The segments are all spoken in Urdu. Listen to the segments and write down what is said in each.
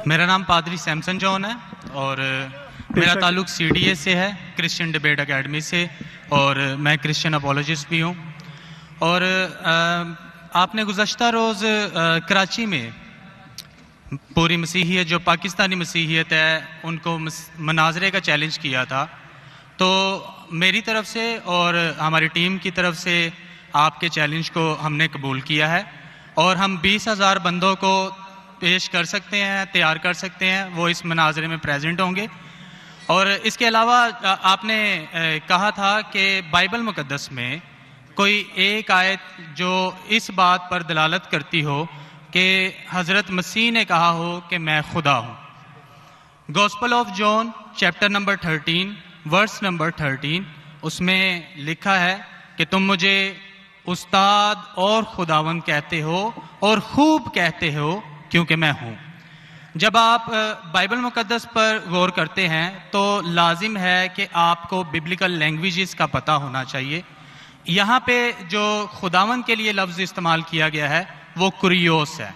میرا نام پادری سیمسن جان ہے اور میرا تعلق CDA سے ہے، کرسچن ڈبیٹ اکیڈمی سے، اور میں کرسچن اپولوجسٹ بھی ہوں۔ اور آپ نے گزشتہ روز کراچی میں پوری مسیحیت جو پاکستانی مسیحیت ہے ان کو مناظرے کا چیلنج کیا تھا، تو میری طرف سے اور ہماری ٹیم کی طرف سے آپ کے چیلنج کو ہم نے قبول کیا ہے، اور ہم 20,000 بندوں کو پیش کر سکتے ہیں، تیار کر سکتے ہیں، وہ اس مناظرے میں پریزنٹ ہوں گے۔ اور اس کے علاوہ آپ نے کہا تھا کہ بائبل مقدس میں کوئی ایک آیت جو اس بات پر دلالت کرتی ہو کہ حضرت مسیح نے کہا ہو کہ میں خدا ہوں۔ Gospel of John chapter number 13 verse number 13، اس میں لکھا ہے کہ تم مجھے استاد اور خداوند کہتے ہو اور خوب کہتے ہو کیونکہ میں ہوں۔ جب آپ بائبل مقدس پر غور کرتے ہیں تو لازم ہے کہ آپ کو ببلیکل لینگویجز کا پتہ ہونا چاہیے۔ یہاں پہ جو خداوند کے لیے لفظ استعمال کیا گیا ہے وہ کوریوس ہے،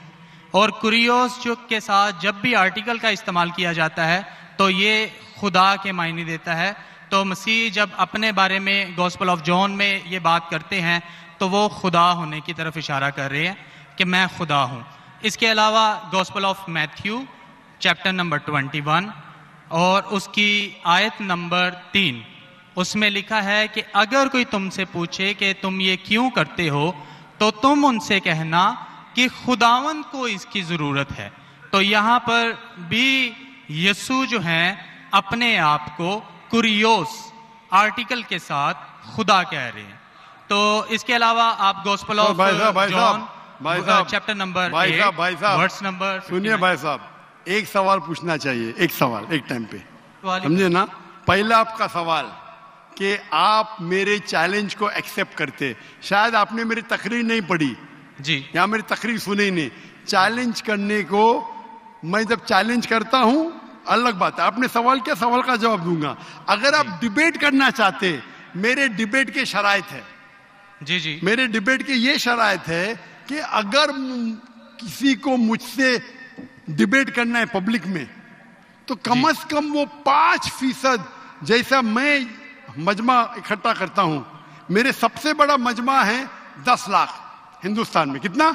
اور کوریوس جو کے ساتھ جب بھی آرٹیکل کا استعمال کیا جاتا ہے تو یہ خدا کے معنی دیتا ہے۔ تو مسیح جب اپنے بارے میں گوسپل آف جون میں یہ بات کرتے ہیں تو وہ خدا ہونے کی طرف اشارہ کر رہے ہیں کہ میں خدا ہوں۔ اس کے علاوہ gospel of Matthew chapter number 21 اور اس کی آیت نمبر 3، اس میں لکھا ہے کہ اگر کوئی تم سے پوچھے کہ تم یہ کیوں کرتے ہو تو تم ان سے کہنا کہ خداوند کو اس کی ضرورت ہے۔ تو یہاں پر بھی یسوع جو ہیں اپنے آپ کو کوریوس آرٹیکل کے ساتھ خدا کہہ رہے ہیں۔ تو اس کے علاوہ آپ gospel of John chapter number 8 verse number, سنیے بھائی صاحب، ایک سوال پوچھنا چاہیے، ایک سوال ایک ٹائم پہ، سمجھے نا؟ پہلا آپ کا سوال کہ آپ میرے چیلنج کو ایکسیپٹ کرتے، شاید آپ نے میری تقریر نہیں پڑھی جی، یا میری تقریر سنی نہیں۔ چیلنج کرنے کو میں جب چیلنج کرتا ہوں الگ بات ہے، آپ نے سوال کیا، سوال کا جواب دوں گا۔ اگر آپ ڈیبیٹ کرنا چاہتے، میرے ڈیبیٹ کے شرائط ہے، جی جی، میرے میرے ڈیبیٹ کے یہ شرائط ہے کہ اگر کسی کو مجھ سے ڈیبیٹ کرنا ہے پبلک میں تو کم از کم وہ 5% جیسا میں مجمع اکٹھا کرتا ہوں، میرے سب سے بڑا مجمع ہے 10 لاکھ ہندوستان میں، کتنا؟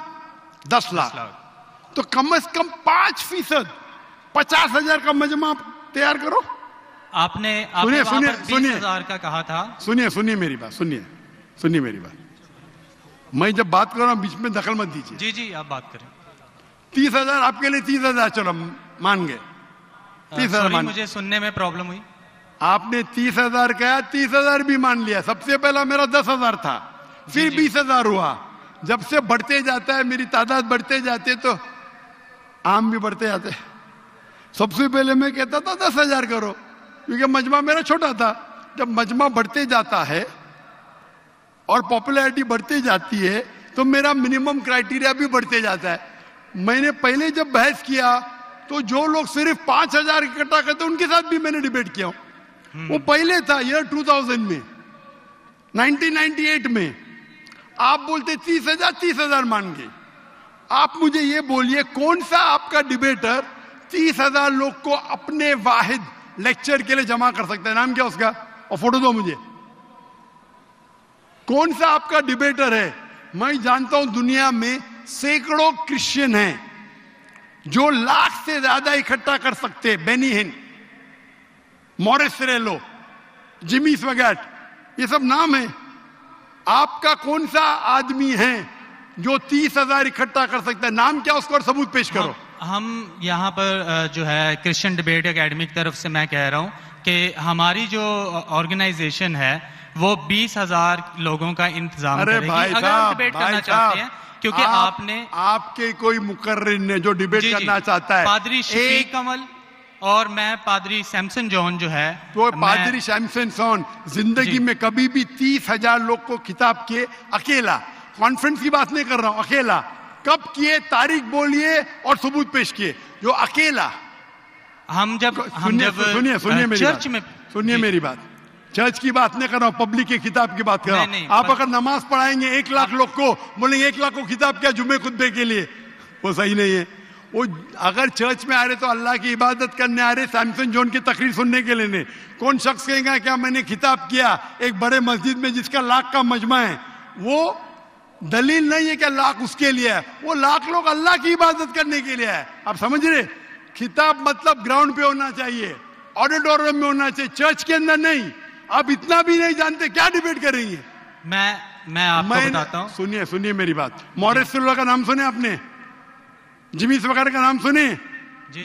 10 لاکھ، تو کم از کم 5%، 50,000 کا مجمع تیار کرو۔ آپ نے 20,000 کا کہا تھا۔ سنیے میری بات، سنیے میری بات، میں جب بات کر رہا ہوں بیچ میں دخل مت دیجیے۔ جی جی، آپ بات کریں۔ 30,000 آپ کے لیے 30,000 چلو مان گئے، 30,000 مان، مجھے سننے میں پرابلم ہوئی۔ آپ نے 30,000 کہا، 30,000 بھی مان لیا۔ سب سے پہلا میرا 10,000 تھا، پھر 20,000 ہوا۔ جب سے بڑھتے جاتا ہے، میری تعداد بڑھتے جاتے تو عام بھی بڑھتے جاتے۔ سب سے پہلے میں کہتا تھا 10,000 کرو، کیونکہ مجمع میرا چھوٹا تھا۔ جب مجمع بڑھتے جاتا ہے اور پاپولیرٹی بڑھتی جاتی ہے تو میرا منیمم کرائیٹیریا بھی بڑھتے جاتا ہے۔ میں نے پہلے جب بحث کیا تو جو لوگ صرف 5,000 اکٹھا کرتے ان کے ساتھ بھی میں نے ڈیبیٹ کیا ہوں۔ وہ پہلے تھا ایئر 2000 میں، 1998 میں۔ آپ بولتے 30,000 مان گئے۔ آپ مجھے یہ بولیے کون سا آپ کا ڈیبیٹر 30,000 لوگ کو اپنے واحد لیکچر کے لیے جمع کر سکتا ہے؟ نام کیا اس کا، اور فوٹو دو مجھے۔ کون سا آپ کا ڈیبیٹر ہے؟ میں جانتا ہوں دنیا میں سینکڑوں کرسچن ہیں جو لاکھ سے زیادہ اکٹھا کر سکتے۔ بینی ہن، موریس سریلو، جمی سوگیٹ، یہ سب نام ہیں۔ آپ کا کون سا آدمی ہے جو 30,000 اکٹھا کر سکتا ہے؟ نام کیا اس کو، اور ثبوت پیش کرو۔ ہم یہاں پر جو ہے کرسچن ڈبیٹ اکیڈمی کی طرف سے میں کہہ رہا ہوں کہ ہماری جو آرگنائزیشن ہے وہ 20,000 لوگوں کا انتظام کرے گی اگر ہم ڈیبیٹ کرنا چاہتے ہیں، کیونکہ آپ کے کوئی مقرر نے جو ڈیبیٹ کرنا چاہتا ہے، پادری شفیق کمل اور میں پادری سیمسن جون جو ہے، تو پادری سیمسن جون زندگی میں کبھی بھی 30,000 لوگ کو خطاب کیے اکیلا، کانفرنس کی بات نہیں کر رہا ہوں، اکیلا کب کیے؟ تاریخ بولیے اور ثبوت پیش کیے، جو اکیلا۔ سنیے میری بات، چرچ کی بات نہیں کر رہا ہوں، پبلک کے خطاب کی بات کر رہا ہوں۔ آپ اگر نماز پڑھائیں گے 1 لاکھ لوگ کو، بولیں گے 1 لاکھ کو خطاب کیا جمعے خطبے کے لیے، وہ صحیح نہیں ہے۔ وہ اگر چرچ میں آ رہے تو اللہ کی عبادت کرنے آ رہے, سیمسن جون کی تقریر سننے کے لیے نہیں. کون شخص کہے گا کیا میں نے خطاب کیا ایک بڑے مسجد میں جس کا لاکھ کا مجمع ہے؟ وہ دلیل نہیں ہے کہ لاکھ اس کے لیے ہے, وہ لاکھ لوگ اللہ کی عبادت کرنے کے لیے ہے. آپ سمجھ رہے؟ خطاب مطلب گراؤنڈ پہ ہونا چاہیے, آڈیٹوریم میں ہونا چاہیے, چرچ کے اندر نہیں. آپ اتنا بھی نہیں جانتے, کیا ڈیبیٹ کریں گے؟ میں آپ کو بتاتا ہوں. سنیے میری بات. مورس سلوا کا نام سنے آپ نے؟ جمی سوکر کا نام سنے؟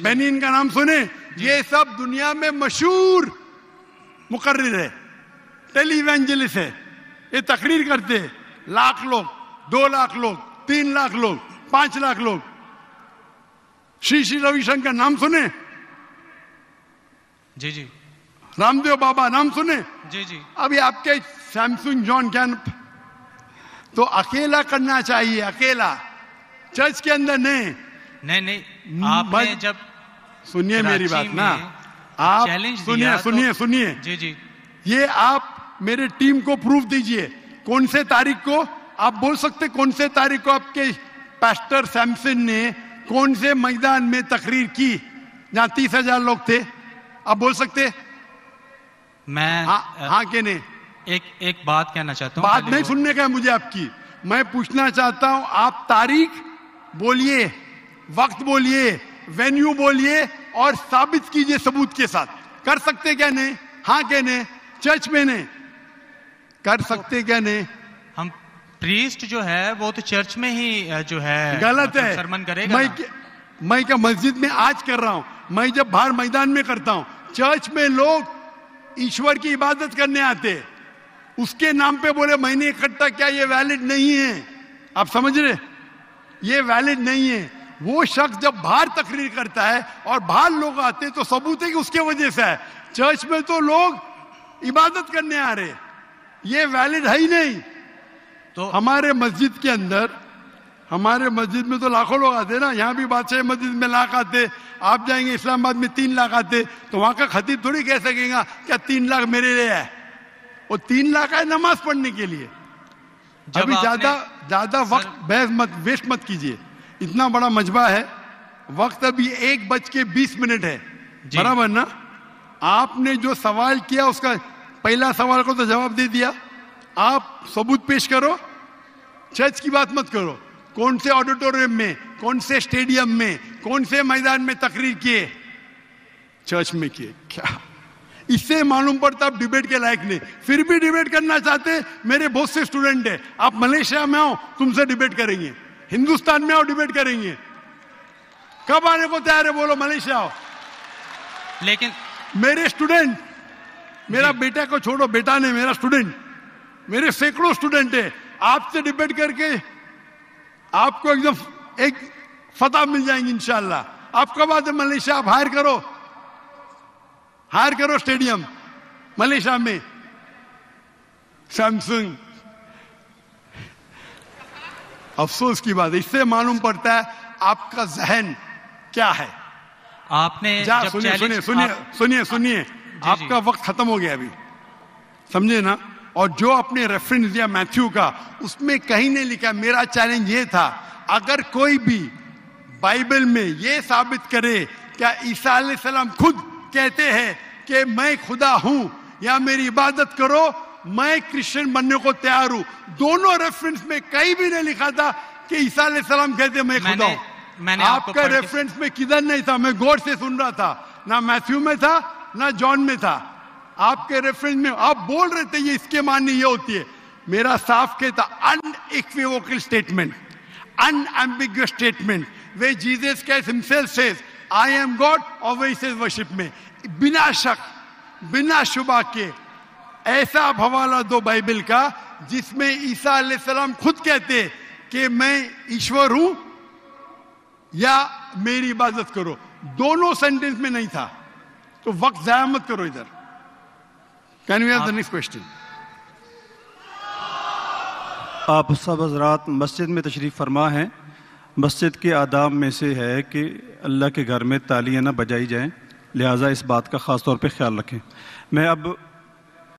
بینین کا نام سنے؟ یہ سب دنیا میں مشہور مقرر ہے, ٹیلی ایونجلسٹ ہے. یہ تقریر کرتے لاکھ لوگ, 2 لاکھ لوگ, 3 لاکھ لوگ, 5 لاکھ لوگ. شری روی شنکر نام سنے؟ جی. رام دیو بابا نام سنے؟ جی. ابھی آپ کے سیمسنگ جان کیا تو اکیلا کرنا چاہیے, اکیلا, چرچ کے اندر نہیں. آپ نے جب سنیے میری بات نا, آپ سنیے. جی. یہ آپ میرے ٹیم کو پروف دیجئے. کون سے تاریخ کو آپ بول سکتے؟ کون سے تاریخ کو آپ کے پاسٹر سیمسن نے کون سے میدان میں تقریر کی جہاں 30,000 لوگ تھے؟ آپ بول سکتے؟ میں ہاں کہ نہیں؟ ایک بات کہنا چاہتا ہوں. بات نہیں سننے کا ہے مجھے آپ کی, میں پوچھنا چاہتا ہوں. آپ تاریخ بولیے, وقت بولیے, وینیو بولیے اور ثابت کیجئے ثبوت کے ساتھ. کر سکتے کیا نہیں؟ ہاں کہ نہیں؟ چرچ میں نہیں کر سکتے کیا نہیں؟ ہم پریسٹ جو ہے وہ تو چرچ میں ہی جو ہے غلط ہے. سرمن کرے گا. میں کیا مسجد میں آج کر رہا ہوں, میں جب باہر میدان میں کرتا ہوں. چرچ میں لوگ ایشور کی عبادت کرنے آتے, اس کے نام پہ بولے میں نے اکٹھا کیا, یہ ویلڈ نہیں ہے. آپ سمجھ رہے؟ یہ ویلڈ نہیں ہے. وہ شخص جب باہر تقریر کرتا ہے اور باہر لوگ آتے تو ثبوت ہے کہ اس کے وجہ سے ہے. چرچ میں تو لوگ عبادت کرنے آ رہے, یہ ویلڈ ہے ہی نہیں. تو ہمارے مسجد کے اندر, ہمارے مسجد میں تو لاکھوں لوگ آتے نا. یہاں بھی بادشاہ مسجد میں لاکھ آتے, آپ جائیں گے اسلام آباد میں 3 لاکھ آتے, تو وہاں کا خطیب تھوڑی کہہ سکے گا کیا 3 لاکھ میرے لیے ہے. وہ 3 لاکھ ہے نماز پڑھنے کے لیے. ابھی زیادہ وقت بحث ویسٹ مت کیجیے. اتنا بڑا مجمع ہے, وقت ابھی 1:20 ہے. برابر نا؟ آپ نے جو سوال کیا اس کا پہلا سوال کو تو جواب دے دیا. آپ ثبوت پیش کرو, چرچ کی بات مت کرو. کون سے آڈیٹوریم میں, کون سے اسٹیڈیم میں, کون سے میدان میں تقریر کیے؟ چرچ میں کیے. کیا اس سے معلوم پڑتا آپ ڈیبیٹ کے لائق نہیں. پھر بھی ڈیبیٹ کرنا چاہتے, میرے بہت سے اسٹوڈنٹ ہیں. آپ ملیشیا میں آؤ, تم سے ڈیبیٹ کریں گے. ہندوستان میں آؤ, ڈیبیٹ کریں گے. کب آنے کو تیار ہے بولو؟ ملیشیا آؤ. لیکن میرے اسٹوڈنٹ, میرا بیٹا کو چھوڑو, بیٹا نہیں, میرا اسٹوڈنٹ, میرے سینکڑوں اسٹوڈنٹ ہیں. آپ سے ڈیبیٹ کر کے آپ کو ایک دم ایک فتح مل جائیں گی انشاءاللہ. آپ کب آتے ملیشیا؟ آپ ہائر کرو اسٹیڈیم ملیشیا میں. سیمسنگ, افسوس کی بات ہے. اس سے معلوم پڑتا ہے آپ کا ذہن کیا ہے. آپ نے سنیے آپ کا وقت ختم ہو گیا ابھی, سمجھے نا؟ اور جو اپنے ریفرنس دیا میتھیو کا, اس میں کہیں نہیں لکھا. میرا چیلنج یہ تھا, اگر کوئی بھی بائبل میں یہ ثابت کرے کیا عیسیٰ علیہ السلام خود کہتے ہیں کہ میں خدا ہوں یا میری عبادت کرو, میں کرسچن بننے کو تیار ہوں. دونوں ریفرنس میں کہیں بھی نہیں لکھا تھا کہ عیسیٰ علیہ السلام کہتے میں خدا ہوں. آپ کا ریفرنس میں کدھر نہیں تھا. میں غور سے سن رہا تھا, نہ میتھیو میں تھا نہ جان میں تھا. آپ کے ریفرنس میں آپ بول رہے تھے یہ اس کے معنی یہ ہوتی ہے. میرا صاف کہتا unequivocal statement, unambiguous statement, where Jesus Christ himself says I am God, اور where he says worship me. بنا شک بنا شبہ کے ایسا حوالہ دو بائبل کا جس میں عیسیٰ علیہ السلام خود کہتے کہ میں ایشور ہوں یا میری عبادت کرو. دونوں سینٹنس میں نہیں تھا. تو وقت ضائع مت کرو ادھر. Can we have the next question? آپ سب حضرات مسجد میں تشریف فرما ہیں. مسجد کے آداب میں سے ہے کہ اللہ کے گھر میں تالیاں نہ بجائی جائیں, لہٰذا اس بات کا خاص طور پہ خیال رکھیں. میں اب